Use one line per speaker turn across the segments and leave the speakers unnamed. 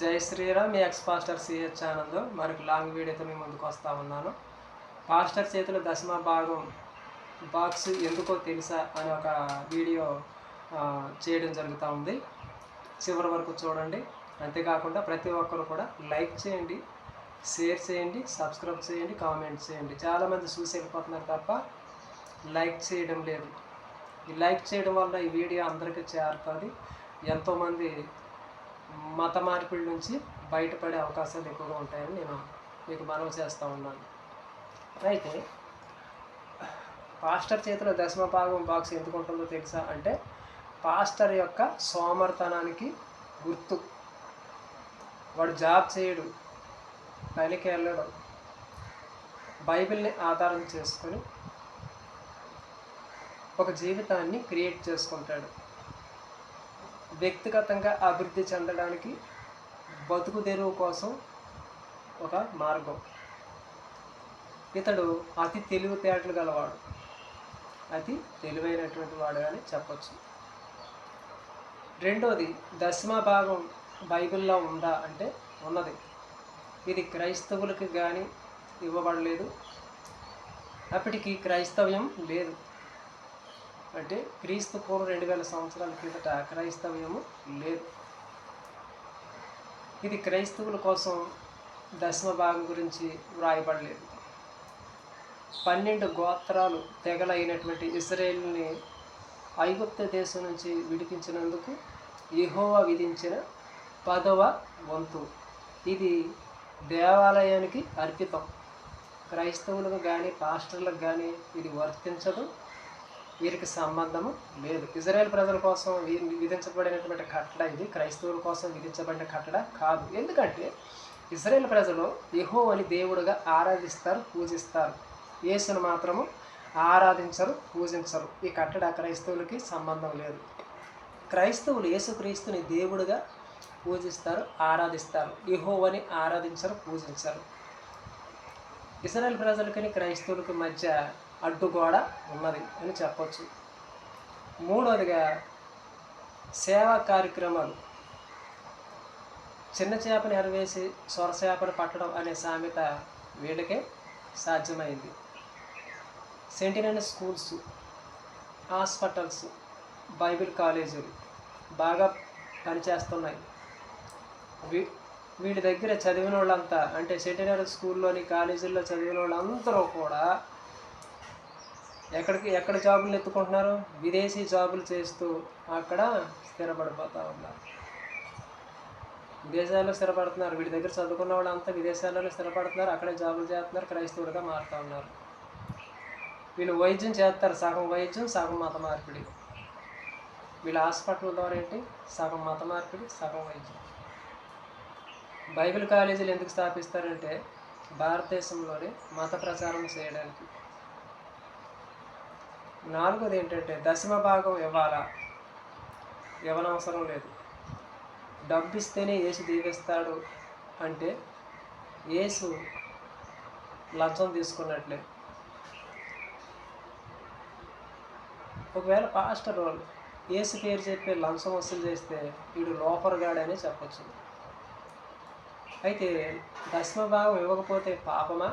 జై శ్రీరామ్. మీ X pastor CH ఛానల్లో మరొక లాంగ్ వీడియోతో మీ ముందుకు వస్తూ ఉన్నాను. పాస్టర్ చేతిలో దశమ భాగం బాక్స్ ఎందుకో తెలుసా అని ఒక వీడియో చేయడం జరుగుతూ ఉంది. చివరి వరకు చూడండి. అంతేకాకుండా ప్రతి ఒక్కరు కూడా లైక్ చేయండి, షేర్ చేయండి, సబ్స్క్రైబ్ చేయండి, కామెంట్ చేయండి. చాలామంది చూసి వెళ్ళిపోతున్నారు తప్ప లైక్ చేయడం లేదు. ఈ లైక్ చేయడం వల్ల ఈ వీడియో అందరికీ చేరుతుంది. ఎంతోమంది మత మార్పిడి నుంచి బయటపడే అవకాశాలు ఎక్కువగా ఉంటాయని నేను మీకు మనవి చేస్తూ ఉన్నాను. అయితే పాస్టర్ చేతిలో దశమ భాగం బాక్స్ ఎందుకు ఉంటుందో తెలుసా అంటే, పాస్టర్ యొక్క సోమర్తనానికి గుర్తు. వాడు జాబ్ చేయడు, పనికి వెళ్ళడం, బైబిల్ని ఆధారం చేసుకొని ఒక జీవితాన్ని క్రియేట్ చేసుకుంటాడు. వ్యక్తిగతంగా అభివృద్ధి చెందడానికి బతుకు తెరువు కోసం ఒక మార్గం. ఇతడు అతి తెలివితేటలు గలవాడు, అతి తెలివైనటువంటి వాడు అని చెప్పచ్చు. రెండోది, దశమ భాగం బైబిల్లో ఉందా అంటే ఉన్నది. ఇది క్రైస్తవులకి కానీ ఇవ్వబడలేదు. అప్పటికి క్రైస్తవ్యం లేదు. అంటే క్రీస్తు పూర్వం 2000 సంవత్సరాల క్రిందట క్రైస్తవ్యము లేదు. ఇది క్రైస్తవుల కోసం దశమ భాగం గురించి వ్రాయబడలేదు. 12 గోత్రాలు తెగలైనటువంటి ఇశ్రాయేలుని ఐగుప్తు దేశం నుంచి విడిపించినందుకు యెహోవా విధించిన 10వ వంతు ఇది దేవాలయానికి అర్పితం. క్రైస్తవులకు కానీ పాస్టర్లకు కానీ ఇది వర్తించదు, వీరికి సంబంధము లేదు. ఇజ్రాయేల్ ప్రజల కోసం విధించబడినటువంటి కట్టడ ఇది, క్రైస్తవుల కోసం విధించబడిన కట్టడ కాదు. ఎందుకంటే ఇజ్రాయేల్ ప్రజలు యెహోవాని దేవుడుగా ఆరాధిస్తారు, పూజిస్తారు. యేసును మాత్రము ఆరాధించరు, పూజించరు. ఈ కట్టడ క్రైస్తవులకి సంబంధం లేదు. క్రైస్తవులు యేసుక్రీస్తుని దేవుడుగా పూజిస్తారు, ఆరాధిస్తారు. యెహోవాని ఆరాధించరు, పూజించరు. ఇజ్రాయేల్ ప్రజలకి క్రైస్తవులకి మధ్య అడ్డుగోడ ఉన్నది అని చెప్పచ్చు. మూడవదిగా, సేవా కార్యక్రమాలు. చిన్న చేపని ఎరవేసి సొరచేపను పట్టడం అనే సామెత వీళ్ళకే సాధ్యమైంది. సెంటినరీ స్కూల్స్, హాస్పిటల్స్, బైబిల్ కాలేజీలు బాగా పనిచేస్తున్నాయి. వీడి దగ్గర చదివిన వాళ్ళంతా, అంటే సెంటినరీ స్కూల్లోని కాలేజీల్లో చదివిన వాళ్ళందరూ కూడా ఎక్కడ జాబులు ఎత్తుకుంటున్నారు? విదేశీ జాబులు చేస్తూ అక్కడ స్థిరపడిపోతూ ఉన్నారు. విదేశాల్లో స్థిరపడుతున్నారు. వీడి దగ్గర చదువుకున్న వాళ్ళంతా విదేశాల్లోనే స్థిరపడుతున్నారు, అక్కడే జాబులు చేస్తున్నారు, క్రైస్తవులుగా మారుతూ ఉన్నారు. వీళ్ళు వైద్యం చేస్తారు, సగం వైద్యం సగం మత మార్పిడి. వీళ్ళ హాస్పిటల్ ద్వారా ఏంటి? సగం మత మార్పిడి, సగం వైద్యం. బైబిల్ కాలేజీలు ఎందుకు స్థాపిస్తారంటే భారతదేశంలోనే మత ప్రచారం చేయడానికి. నాలుగోది ఏంటంటే, దశమ భాగం ఇవ్వాలా? ఇవ్వనవసరం లేదు. డబ్బు ఇస్తేనే యేసు దీవిస్తాడు అంటే యేసు లంచం తీసుకున్నట్లే. ఒకవేళ పాస్టర్ వాళ్ళు యేసు పేరు చెప్పి లంచం వసూలు చేస్తే వీడు లోపరగాడనే చెప్పచ్చు. అయితే దశమ భాగం ఇవ్వకపోతే పాపమా,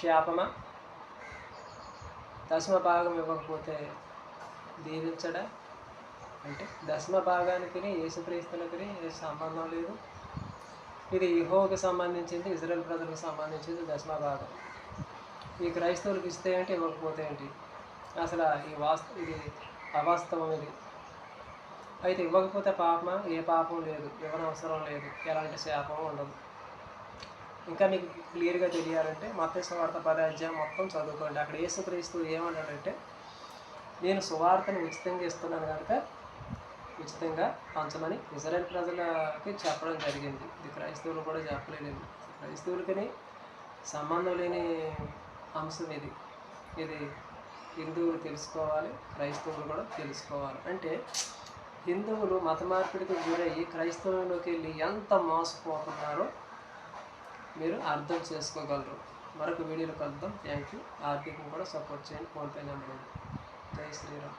శాపమా? దశమ భాగం ఇవ్వకపోతే దీవించడా అంటే దశమ భాగానికి యేసుక్రీస్తులకి సంబంధం లేదు. ఇది యెహోవాకి సంబంధించింది, ఇజ్రాయేల్ ప్రజలకు సంబంధించింది దశమ భాగం. ఈ క్రైస్తవులకు ఇస్తే ఏంటి, ఇవ్వకపోతే ఏంటి? అసలు ఇది అవాస్తవం. ఇది అయితే ఇవ్వకపోతే పాపమా? ఏ పాపం లేదు, ఇవ్వనవసరం లేదు, ఎలాంటి శాపం ఉండదు. ఇంకా మీకు క్లియర్గా తెలియాలంటే మత్తయి సువార్త 10వ అధ్యాయం మొత్తం చదువుకోండి. అక్కడ యేసుక్రీస్తు ఏమన్నాడంటే, నేను సువార్తను ఉచితంగా ఇస్తున్నాను కనుక ఉచితంగా పంచమని ఇజ్రాయేల్ ప్రజలకి చెప్పడం జరిగింది. ఇది క్రైస్తవులు కూడా చెప్పలేదు. క్రైస్తవులకి సంబంధం లేని అంశం ఇది. ఇది హిందువులు తెలుసుకోవాలి, క్రైస్తవులు కూడా తెలుసుకోవాలి. అంటే హిందువులు మత మార్పిడికి గురయ్యి క్రైస్తవంలోకి వెళ్ళి ఎంత మోసపోతున్నారో మీరు అర్థం చేసుకోగలరు. మరొక వీడియోలో కలుద్దాం. Thank you. ఆర్థికంగా కూడా సపోర్ట్ చేయండి. ఫోన్పే నెంబర్ ఉంది. జై శ్రీరామ్.